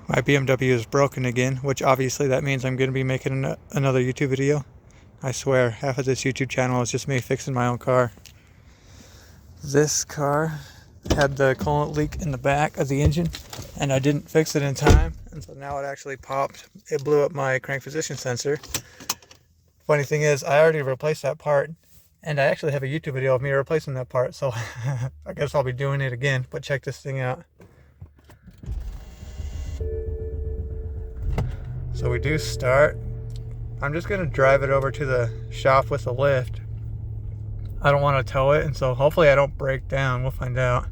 My BMW is broken again, which obviously that means I'm going to be making another YouTube video. I swear, half of this YouTube channel is just me fixing my own car. This car had the coolant leak in the back of the engine, and I didn't fix it in time, and so now it actually popped. It blew up my crank position sensor. Funny thing is, I already replaced that part, and I actually have a YouTube video of me replacing that part, so I guess I'll be doing it again. But check this thing out. So we do start. I'm just going to drive it over to the shop with the lift. I don't want to tow it, and so hopefully I don't break down. We'll find out.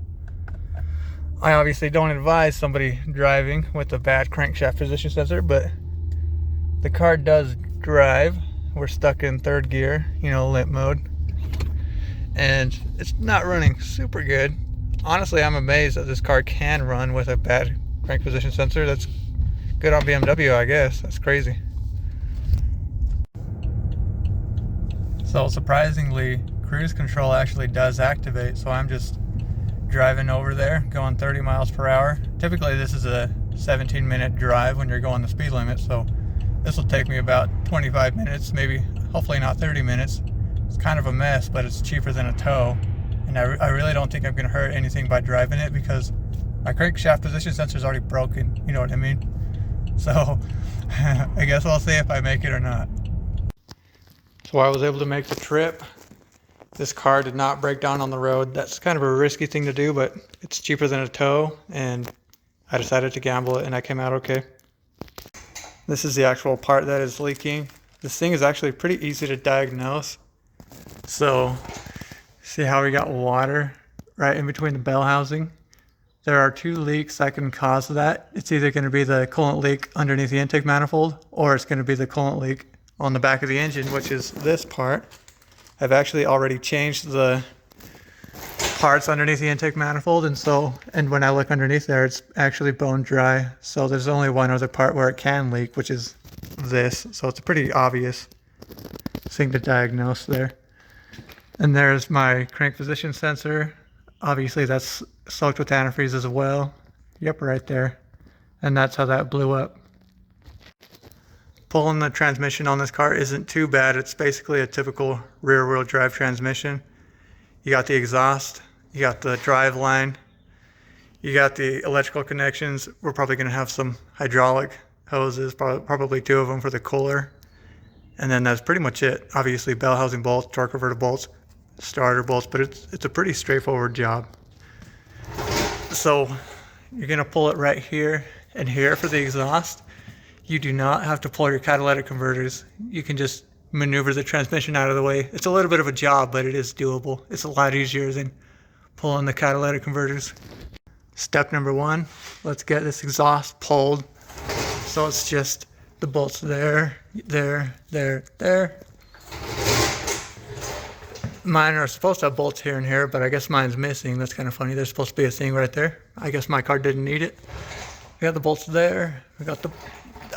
I obviously don't advise somebody driving with a bad crankshaft position sensor, but the car does drive. We're stuck in third gear, limp mode. And it's not running super good. Honestly, I'm amazed that this car can run with a bad crank position sensor. That's good on BMW, I guess. That's crazy. So surprisingly, cruise control actually does activate. So I'm just driving over there, going 30 miles per hour. Typically this is a 17-minute drive when you're going the speed limit. So this will take me about 25 minutes, maybe, hopefully not 30 minutes. It's kind of a mess, but it's cheaper than a tow. And I really don't think I'm going to hurt anything by driving it because my crankshaft position sensor is already broken. You know what I mean? So I guess we'll see if I make it or not. So I was able to make the trip. This car did not break down on the road. That's kind of a risky thing to do, but it's cheaper than a tow, and I decided to gamble it, and I came out okay. This is the actual part that is leaking. This thing is actually pretty easy to diagnose. So see how we got water right in between the bell housing? There are two leaks that can cause that. It's either going to be the coolant leak underneath the intake manifold, or it's going to be the coolant leak on the back of the engine, which is this part. I've actually already changed the parts underneath the intake manifold, and when I look underneath there, it's actually bone dry. So there's only one other part where it can leak, which is this. So it's a pretty obvious thing to diagnose there. And there's my crank position sensor. Obviously that's soaked with antifreeze as well. Yep, right there. And that's how that blew up. Pulling the transmission on this car isn't too bad. It's basically a typical rear wheel drive transmission. You got the exhaust, you got the drive line, you got the electrical connections. We're probably going to have some hydraulic hoses, probably two of them for the cooler. And then that's pretty much it. Obviously bell housing bolts, torque converter bolts, starter bolts, but it's a pretty straightforward job. So you're going to pull it right here and here for the exhaust. You do not have to pull your catalytic converters. You can just maneuver the transmission out of the way. It's a little bit of a job, but it is doable. It's a lot easier than pulling the catalytic converters. Step number one, let's get this exhaust pulled. So it's just the bolts there, there, there, there. Mine are supposed to have bolts here and here, but I guess mine's missing. That's kind of funny. There's supposed to be a thing right there. I guess my car didn't need it. We got the bolts there. We got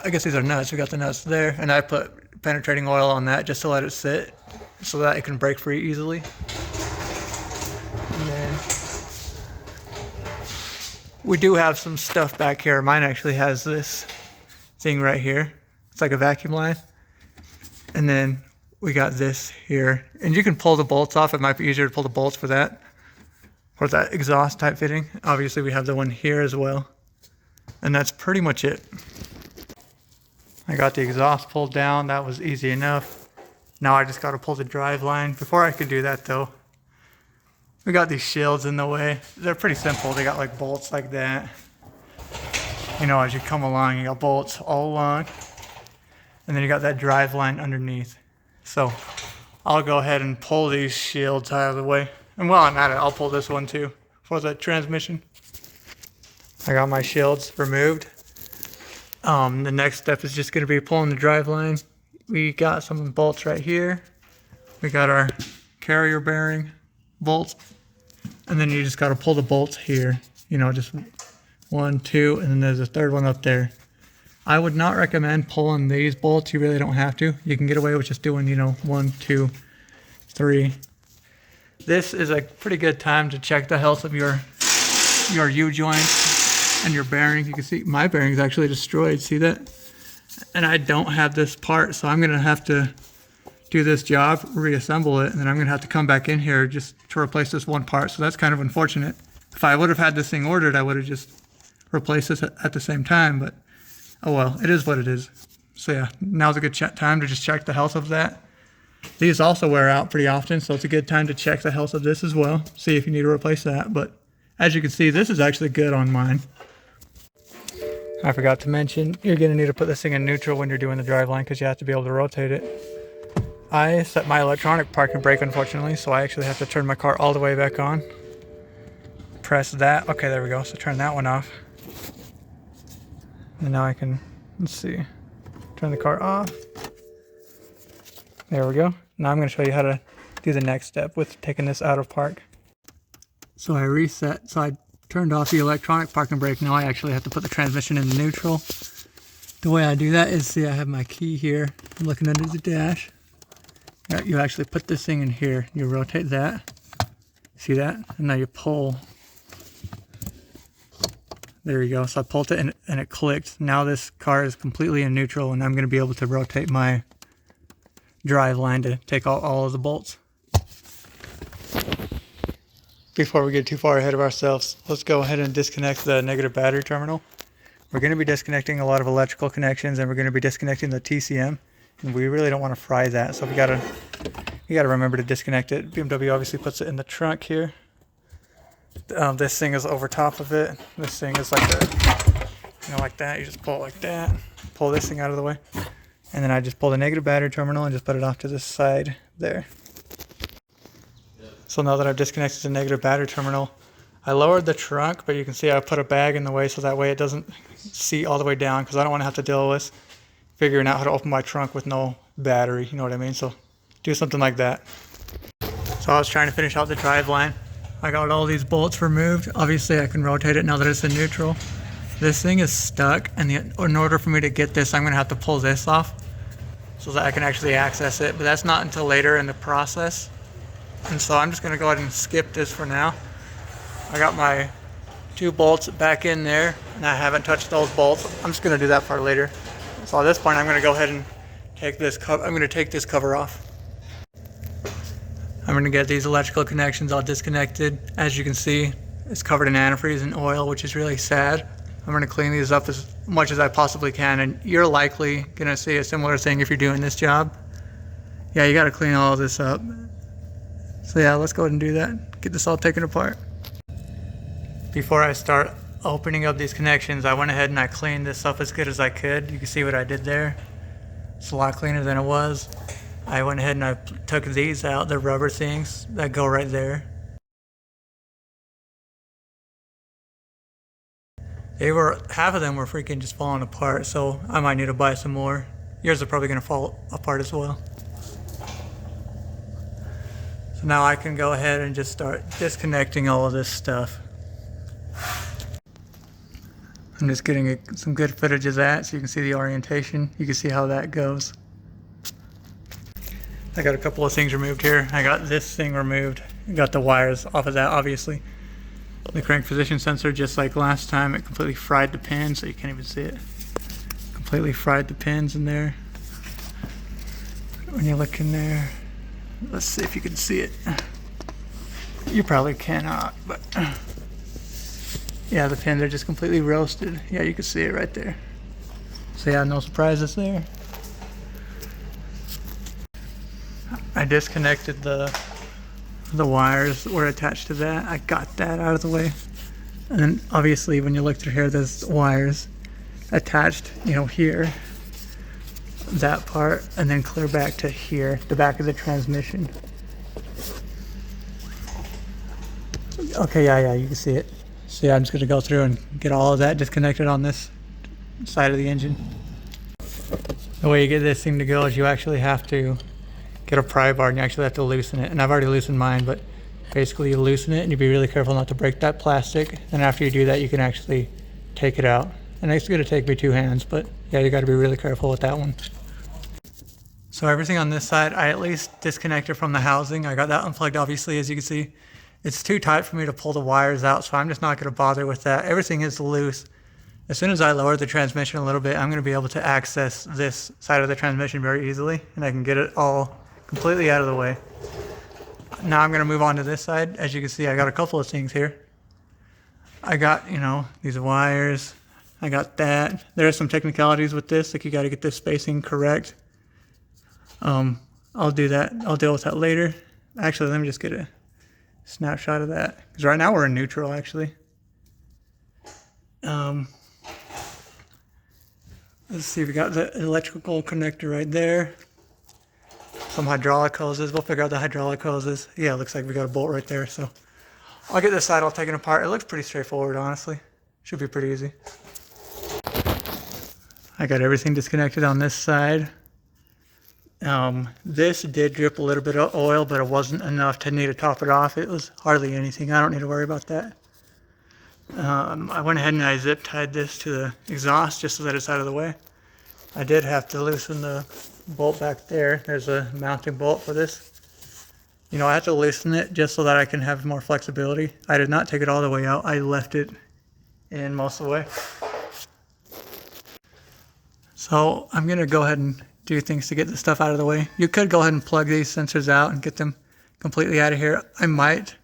I guess these are nuts. We got the nuts there, and I put penetrating oil on that just to let it sit so that it can break free easily. And then we do have some stuff back here. Mine actually has this thing right here. It's like a vacuum line. And then we got this here, and you can pull the bolts off. It might be easier to pull the bolts for that exhaust type fitting. Obviously we have the one here as well, and that's pretty much it. I got the exhaust pulled down. That was easy enough. Now I just got to pull the drive line. Before I could do that though, we got these shields in the way. They're pretty simple. They got like bolts like that. As you come along, you got bolts all along, and then you got that drive line underneath. So I'll go ahead and pull these shields out of the way. And while I'm at it, I'll pull this one too for the transmission. I got my shields removed. The next step is just going to be pulling the drive line. We got some bolts right here. We got our carrier bearing bolts. And then you just got to pull the bolts here. Just 1, 2, and then there's a third one up there. I would not recommend pulling these bolts. You really don't have to. You can get away with just doing, 1, 2, 3. This is a pretty good time to check the health of your U-joints. and your bearing. You can see my bearing's actually destroyed. See that? And I don't have this part, so I'm gonna have to do this job, reassemble it, and then I'm gonna have to come back in here just to replace this one part. So that's kind of unfortunate. If I would have had this thing ordered, I would have just replaced this at the same time, but oh well, it is what it is. So yeah, now's a good time to just check the health of that. These also wear out pretty often, so it's a good time to check the health of this as well. See if you need to replace that, but as you can see, this is actually good on mine. I forgot to mention, you're gonna need to put this thing in neutral when you're doing the driveline because you have to be able to rotate it. I set my electronic parking brake, unfortunately, so I actually have to turn my car all the way back on. Press that. Okay, there we go. So turn that one off. And now I can, let's see, turn the car off. There we go. Now I'm going to show you how to do the next step with taking this out of park. So I reset. So I turned off the electronic parking brake. Now I actually have to put the transmission in neutral. The way I do that is, see, I have my key here. I'm looking under the dash. You actually put this thing in here. You rotate that. See that? And now you pull. There you go. So I pulled it and it clicked. Now this car is completely in neutral, and I'm going to be able to rotate my drive line to take all of the bolts. Before we get too far ahead of ourselves, let's go ahead and disconnect the negative battery terminal. We're going to be disconnecting a lot of electrical connections, and we're going to be disconnecting the TCM, and we really don't want to fry that, so you gotta remember to disconnect it. BMW obviously puts it in the trunk here. This thing is over top of it. This thing is like that, like that. You just pull it like that, pull this thing out of the way, and then I just pull the negative battery terminal and just put it off to the side there. So now that I've disconnected the negative battery terminal, I lowered the trunk, but you can see I put a bag in the way so that way it doesn't seat all the way down, because I don't want to have to deal with figuring out how to open my trunk with no battery, you know what I mean? So do something like that. So I was trying to finish out the drive line. I got all these bolts removed. Obviously I can rotate it now that it's in neutral. This thing is stuck, and in order for me to get this, I'm gonna have to pull this off so that I can actually access it, but that's not until later in the process. And so I'm just gonna go ahead and skip this for now. I got my 2 bolts back in there, and I haven't touched those bolts. I'm just gonna do that part later. So at this point, I'm gonna go ahead and take this cover off. I'm gonna get these electrical connections all disconnected. As you can see, it's covered in antifreeze and oil, which is really sad. I'm gonna clean these up as much as I possibly can, and you're likely gonna see a similar thing if you're doing this job. Yeah, you gotta clean all of this up. So yeah, let's go ahead and do that. Get this all taken apart. Before I start opening up these connections, I went ahead and I cleaned this up as good as I could. You can see what I did there. It's a lot cleaner than it was. I went ahead and I took these out, the rubber things that go right there. Half of them were freaking just falling apart, so I might need to buy some more. Yours are probably gonna fall apart as well. So now I can go ahead and just start disconnecting all of this stuff. I'm just getting some good footage of that so you can see the orientation. You can see how that goes. I got a couple of things removed here. I got this thing removed. I got the wires off of that, obviously. The crank position sensor, just like last time, it completely fried the pin, so you can't even see it. Completely fried the pins in there. When you look in there, let's see if you can see it. You probably cannot, but yeah, the pins are just completely roasted. Yeah, you can see it right there. So yeah, no surprises there. I disconnected the wires that were attached to that. I got that out of the way. And then obviously when you look through here, there's wires attached, here, that part, and then clear back to here, the back of the transmission. Okay, yeah, you can see it. So yeah, I'm just gonna go through and get all of that disconnected on this side of the engine. The way you get this thing to go is you actually have to get a pry bar and you actually have to loosen it. And I've already loosened mine, but basically you loosen it and you be really careful not to break that plastic. And after you do that, you can actually take it out. And it's gonna take me 2 hands, but yeah, you gotta be really careful with that one. So everything on this side, I at least disconnected from the housing. I got that unplugged, obviously, as you can see. It's too tight for me to pull the wires out, so I'm just not going to bother with that. Everything is loose. As soon as I lower the transmission a little bit, I'm going to be able to access this side of the transmission very easily, and I can get it all completely out of the way. Now I'm going to move on to this side. As you can see, I got a couple of things here. I got, you know, these wires. I got that. There are some technicalities with this, like you got to get this spacing correct. I'll do that. I'll deal with that later. Actually, let me just get a snapshot of that, because right now we're in neutral actually. Let's see, we got the electrical connector right there. Some hydraulic hoses. We'll figure out the hydraulic hoses. Yeah, it looks like we got a bolt right there. So I'll get this side all taken apart. It looks pretty straightforward, honestly. Should be pretty easy. I got everything disconnected on this side. This did drip a little bit of oil, but it wasn't enough to need to top it off. It was hardly anything. I don't need to worry about that. I went ahead and I zip tied this to the exhaust just so that it's out of the way. I did have to loosen the bolt back there. There's a mounting bolt for this. You know, I have to loosen it just so that I can have more flexibility. I did not take it all the way out. I left it in most of the way. So I'm going to go ahead and do things to get this stuff out of the way. You could go ahead and plug these sensors out and get them completely out of here. I might.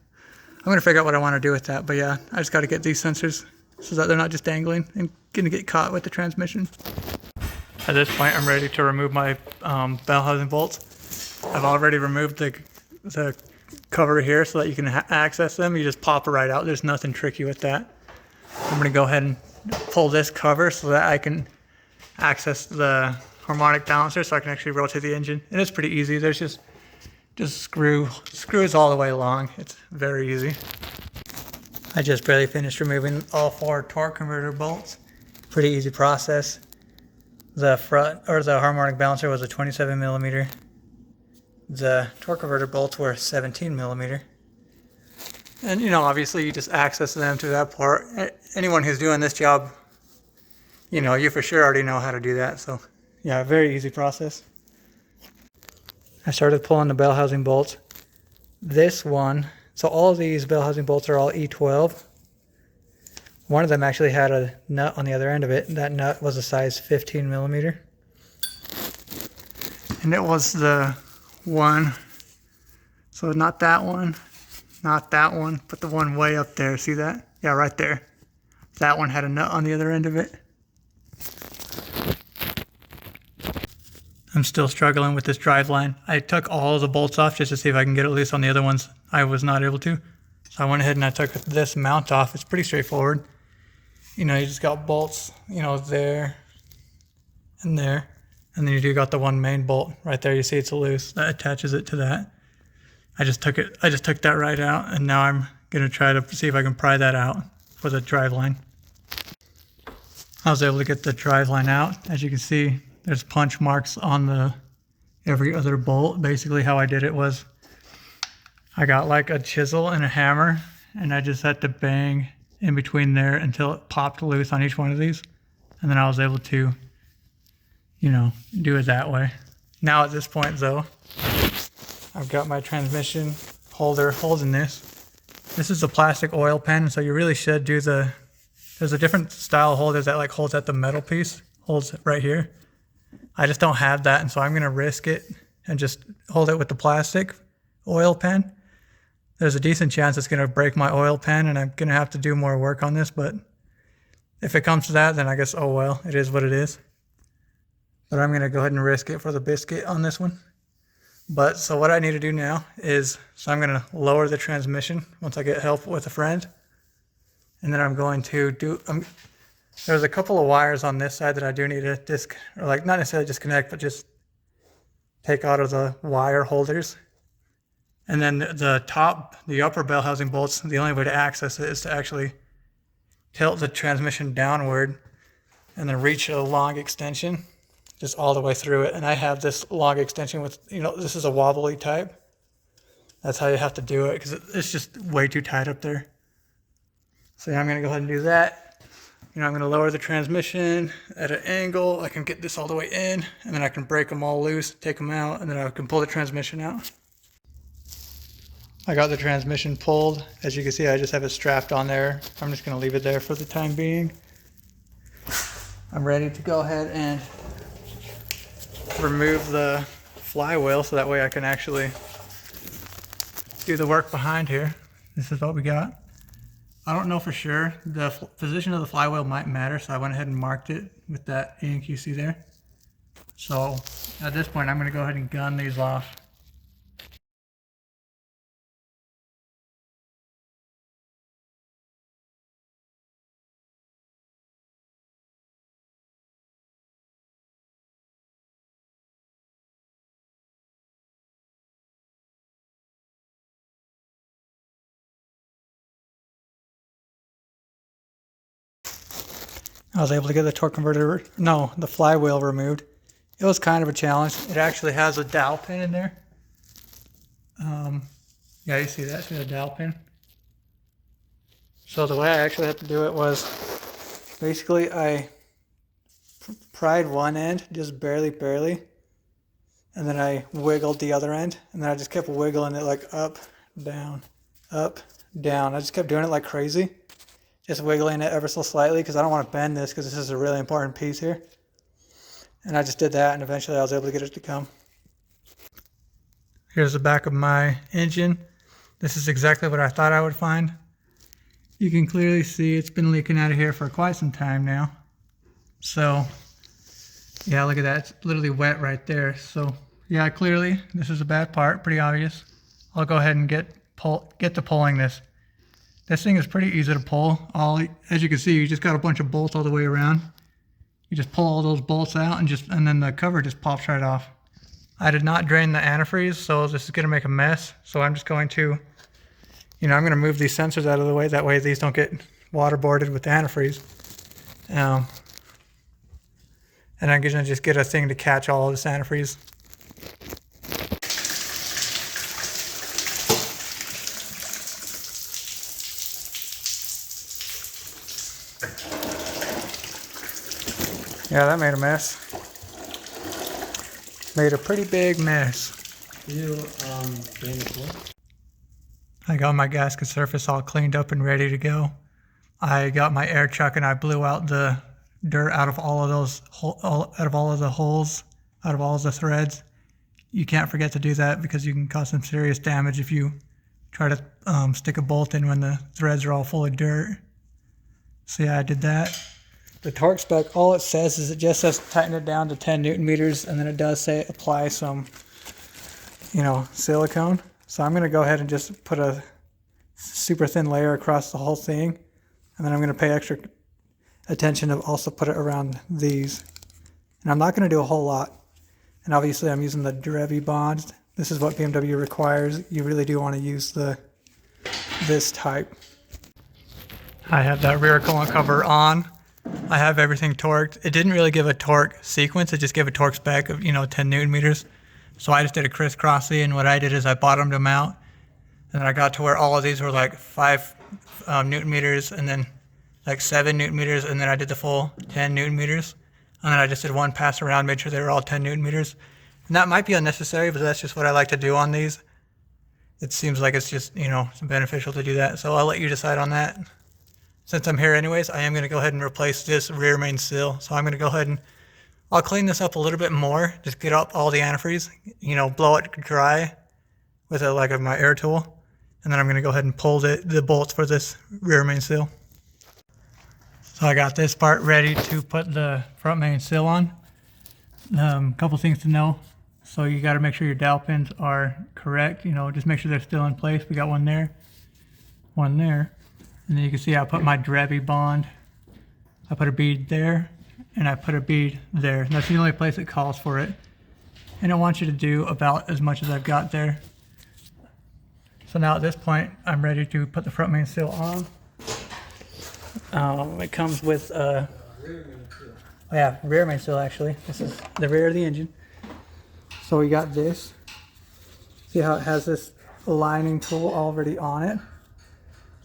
I'm going to figure out what I want to do with that. But yeah, I just got to get these sensors so that they're not just dangling and going to get caught with the transmission. At this point, I'm ready to remove my bell housing bolts. I've already removed the cover here so that you can access them. You just pop it right out. There's nothing tricky with that. I'm going to go ahead and pull this cover so that I can access the harmonic balancer so I can actually rotate the engine. And it's pretty easy. There's just screws all the way along. It's very easy. I just barely finished removing all 4 torque converter bolts. Pretty easy process. The front, or the harmonic balancer, was a 27 millimeter. The torque converter bolts were 17 millimeter. And you know, obviously you just access them to that port. Anyone who's doing this job, you know, you for sure already know how to do that. So yeah, very easy process. I started pulling the bell housing bolts. This one, so all of these bell housing bolts are all E12. One of them actually had a nut on the other end of it. That nut was a size 15 millimeter. And it was the one, so not that one, but the one way up there. See that? Yeah, right there. That one had a nut on the other end of it. I'm still struggling with this drive line. I took all the bolts off just to see if I can get it loose on the other ones. I was not able to. So I went ahead and I took this mount off. It's pretty straightforward. You know, you just got bolts, you know, there and there. And then you do got the one main bolt right there. You see it's loose. That attaches it to that. I just took that right out, and now I'm gonna try to see if I can pry that out for the drive line. I was able to get the drive line out. As you can see, there's punch marks on every other bolt. Basically how I did it was I got like a chisel and a hammer, and I just had to bang in between there until it popped loose on each one of these. And then I was able to, you know, do it that way. Now at this point though, I've got my transmission holder holding this. This is a plastic oil pen, so you really should do there's a different style holder that like holds at the metal piece, holds it right here. I just don't have that, and so I'm gonna risk it and just hold it with the plastic oil pen. There's a decent chance it's gonna break my oil pen, and I'm gonna have to do more work on this, but if it comes to that, then I guess, oh well, it is what it is. But I'm gonna go ahead and risk it for the biscuit on this one. But so what I need to do now is, so I'm gonna lower the transmission once I get help with a friend. And then I'm going to there's a couple of wires on this side that I do need to not necessarily disconnect, but just take out of the wire holders. And then the upper bell housing bolts, the only way to access it is to actually tilt the transmission downward and then reach a long extension just all the way through it. And I have this long extension with, you know, this is a wobbly type. That's how you have to do it, because it's just way too tight up there. So yeah, I'm gonna go ahead and do that. You know, I'm gonna lower the transmission at an angle. I can get this all the way in, and then I can break them all loose, take them out, and then I can pull the transmission out. I got the transmission pulled. As you can see, I just have it strapped on there. I'm just going to leave it there for the time being. I'm ready to go ahead and remove the flywheel so that way I can actually do the work behind here. This is what we got. I don't know for sure. The position of the flywheel might matter, so I went ahead and marked it with that ANQC there. So at this point, I'm going to go ahead and gun these off. I was able to get the torque converter, no, the flywheel removed. It was kind of a challenge. It actually has a dowel pin in there. Yeah, you see that? See the dowel pin? So the way I actually had to do it was basically I pried one end, just barely, and then I wiggled the other end, and then I just kept wiggling it like up, down, up, down. I just kept doing it like crazy. Just wiggling it ever so slightly because I don't want to bend this because this is a really important piece here. And I just did that, and eventually I was able to get it to come. Here's the back of my engine. This is exactly what I thought I would find. You can clearly see it's been leaking out of here for quite some time now. So, yeah, look at that. It's literally wet right there. So, yeah, clearly this is a bad part, pretty obvious. I'll go ahead and get to pulling this. This thing is pretty easy to pull. As you can see, you just got a bunch of bolts all the way around. You just pull all those bolts out and then the cover just pops right off. I did not drain the antifreeze, so this is going to make a mess. So I'm just going to, I'm going to move these sensors out of the way. That way these don't get waterboarded with the antifreeze. And I'm going to just get a thing to catch all of this antifreeze. Yeah, that made a mess. Made a pretty big mess. I got my gasket surface all cleaned up and ready to go. I got my air chuck and I blew out the dirt out of all of those, out of all of the holes, out of all of the threads. You can't forget to do that because you can cause some serious damage if you try to stick a bolt in when the threads are all full of dirt. So yeah, I did that. The torque spec, all it says is it just says tighten it down to 10 Newton meters, and then it does say apply some, silicone. So I'm going to go ahead and just put a super thin layer across the whole thing, and then I'm going to pay extra attention to also put it around these. And I'm not going to do a whole lot. And obviously I'm using the Drei bond. This is what BMW requires. You really do want to use this type. I have that rear coolant cover on. I have everything torqued. It didn't really give a torque sequence. It just gave a torque spec of 10 Newton meters. So I just did a crisscrossy, and what I did is I bottomed them out, and then I got to where all of these were like 5 Newton meters, and then like 7 Newton meters, and then I did the full 10 Newton meters, and then I just did one pass around, made sure they were all 10 Newton meters. And that might be unnecessary, but that's just what I like to do on these. It seems like it's just beneficial to do that. So I'll let you decide on that. Since I'm here anyways, I am going to go ahead and replace this rear main seal. So I'm going to go ahead and I'll clean this up a little bit more. Just get up all the antifreeze, blow it dry with my air tool. And then I'm going to go ahead and pull the bolts for this rear main seal. So I got this part ready to put the front main seal on. Couple things to know. So you got to make sure your dowel pins are correct. Just make sure they're still in place. We got one there, one there. And then you can see I put my Drei bond. I put a bead there, and I put a bead there. And that's the only place it calls for it. And it wants you to do about as much as I've got there. So now at this point, I'm ready to put the front main seal on. It comes with rear main seal actually. This is the rear of the engine. So we got this. See how it has this lining tool already on it?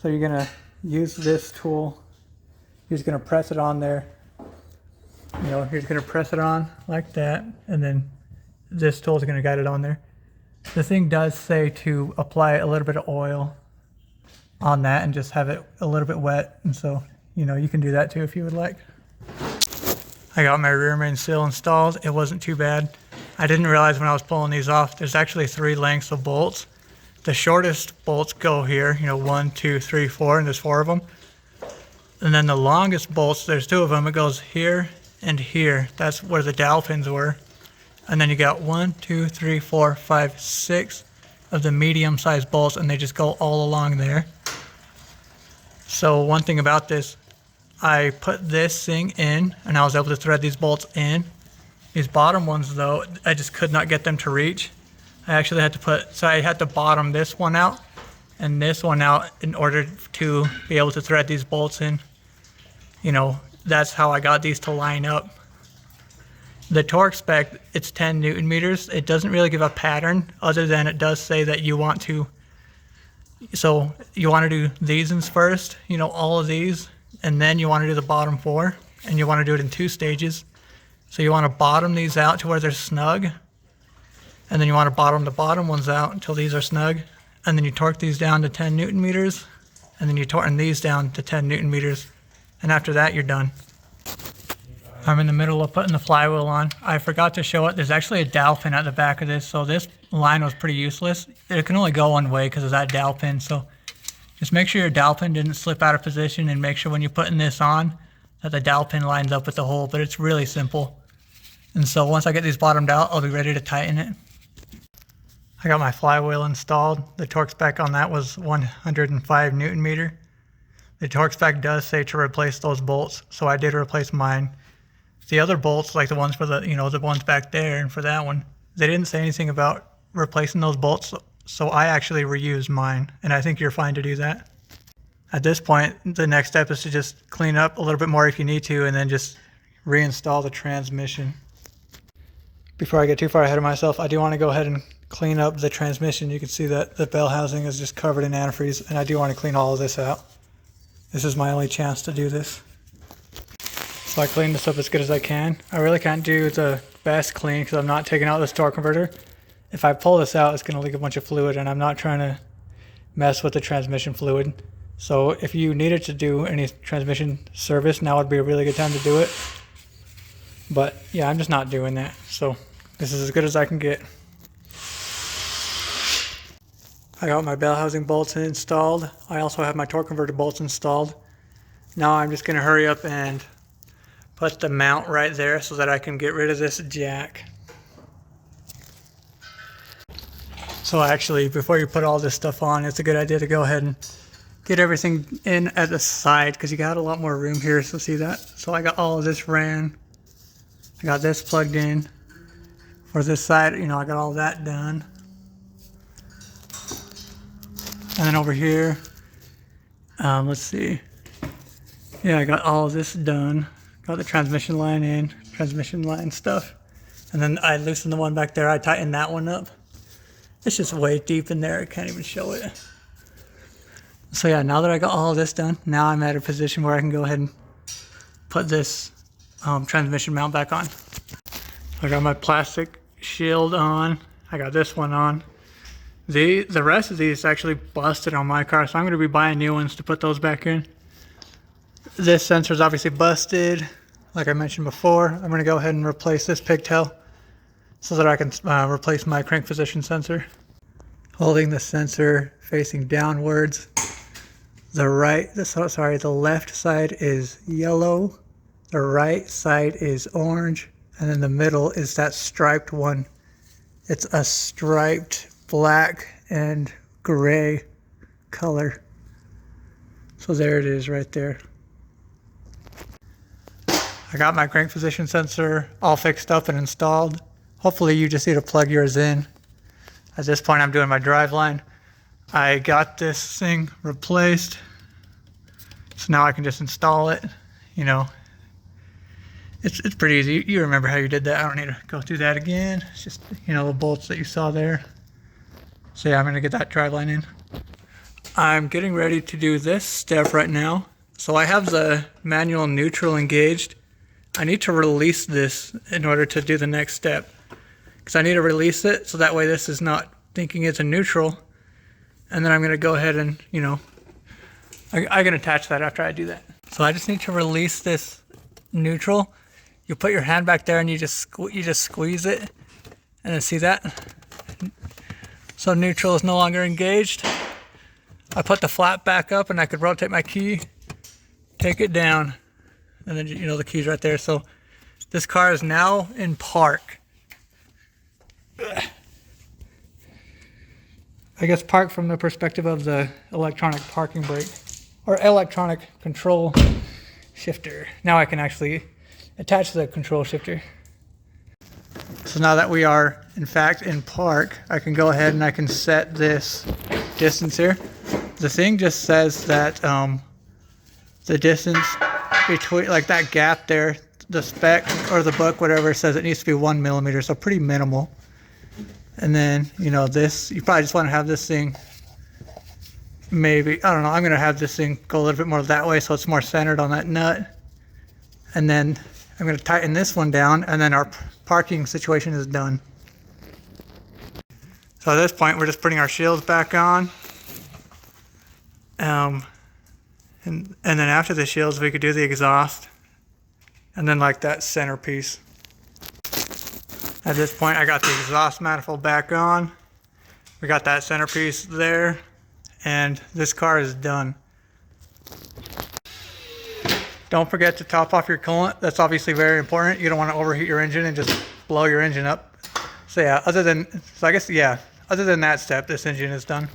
So you're gonna use this tool. You're just gonna press it on there. You're just gonna press it on like that, and then this tool is gonna guide it on there. The thing does say to apply a little bit of oil on that and just have it a little bit wet. And so, you know, you can do that too if you would like. I got my rear main seal installed. It wasn't too bad. I didn't realize when I was pulling these off, there's actually 3 lengths of bolts. The shortest bolts go here, you know, 1, 2, 3, 4, and there's 4 of them. And then the longest bolts, there's 2 of them. It goes here and here. That's where the dowel pins were. And then you got 1, 2, 3, 4, 5, 6 of the medium-sized bolts, and they just go all along there. So one thing about this, I put this thing in, and I was able to thread these bolts in. These bottom ones, though, I just could not get them to reach. I actually had to I had to bottom this one out and this one out in order to be able to thread these bolts in. You know, that's how I got these to line up. The torque spec, it's 10 Newton meters. It doesn't really give a pattern other than it does say that you want to, so you want to do these ones first, you know, all of these, and then you want to do the bottom 4, and you want to do it in 2 stages. So you want to bottom these out to where they're snug, and then you want to bottom the bottom ones out until these are snug, and then you torque these down to 10 Newton meters, and then you torque these down to 10 Newton meters, and after that you're done. I'm in the middle of putting the flywheel on. I forgot to show it. There's actually a dowel pin at the back of this, so this line was pretty useless. It can only go one way because of that dowel pin, so just make sure your dowel pin didn't slip out of position, and make sure when you're putting this on that the dowel pin lines up with the hole, but it's really simple. And so once I get these bottomed out, I'll be ready to tighten it. I got my flywheel installed. The torque spec on that was 105 Newton meter. The torque spec does say to replace those bolts, so I did replace mine. The other bolts, like the ones for the, you know, the ones back there and for that one, they didn't say anything about replacing those bolts, so I actually reused mine, and I think you're fine to do that. At this point, the next step is to just clean up a little bit more if you need to, and then just reinstall the transmission. Before I get too far ahead of myself, I do want to go ahead and clean up the transmission. You can see that the bell housing is just covered in antifreeze, and I do want to clean all of this out. This is my only chance to do this. So I cleaned this up as good as I can. I really can't do the best clean because I'm not taking out this torque converter. If I pull this out, it's going to leak a bunch of fluid, and I'm not trying to mess with the transmission fluid. So if you needed to do any transmission service, now would be a really good time to do it. But yeah, I'm just not doing that. So this is as good as I can get. I got my bell housing bolts installed. I also have my torque converter bolts installed. Now I'm just going to hurry up and put the mount right there so that I can get rid of this jack. So actually, before you put all this stuff on, it's a good idea to go ahead and get everything in at the side because you got a lot more room here, so see that? So I got all of this ran. I got this plugged in. For this side, you know, I got all that done. And then over here, let's see. Yeah, I got all of this done. Got the transmission line in, transmission line stuff. And then I loosened the one back there. I tightened that one up. It's just way deep in there. I can't even show it. So yeah, now that I got all of this done, now I'm at a position where I can go ahead and put this transmission mount back on. I got my plastic shield on. I got this one on. The rest of these actually busted on my car, so I'm going to be buying new ones to put those back in. This sensor is obviously busted, like I mentioned before. I'm going to go ahead and replace this pigtail so that I can replace my crank position sensor. Holding the sensor facing downwards. The left side is yellow, the right side is orange, and then the middle is that striped one. It's a striped black and gray color. So there it is right there. I got my crank position sensor all fixed up and installed. Hopefully you just need to plug yours in. At this point I'm doing my drive line. I got this thing replaced, so now I can just install it. You know, it's pretty easy. You remember how you did that. I don't need to go through that again. It's just, you know, the bolts that you saw there. So yeah, I'm gonna get that drive line in. I'm getting ready to do this step right now. So I have the manual neutral engaged. I need to release this in order to do the next step, because I need to release it so that way this is not thinking it's a neutral. And then I'm going to go ahead and, you know, I can attach that after I do that. So I just need to release this neutral. You put your hand back there and you just squeeze it. And then see that? So neutral is no longer engaged. I put the flap back up and I could rotate my key, take it down, and then, you know, the key's right there. So this car is now in park. I guess park from the perspective of the electronic parking brake or electronic control shifter. Now I can actually attach the control shifter. So now that we are in fact in park, I can go ahead and I can set this distance here. The thing just says that the distance between, like that gap there, the spec or the book, whatever, says it needs to be 1 millimeter, so pretty minimal. And then, you know, this, you probably just want to have this thing, maybe, I don't know, I'm going to have this thing go a little bit more that way so it's more centered on that nut. And then I'm going to tighten this one down, and then our parking situation is done. So at this point, we're just putting our shields back on. And then after the shields, we could do the exhaust. And then like that centerpiece. At this point, I got the exhaust manifold back on. We got that centerpiece there. And this car is done. Don't forget to top off your coolant. That's obviously very important. You don't want to overheat your engine and just blow your engine up. So yeah, other than that step, this engine is done.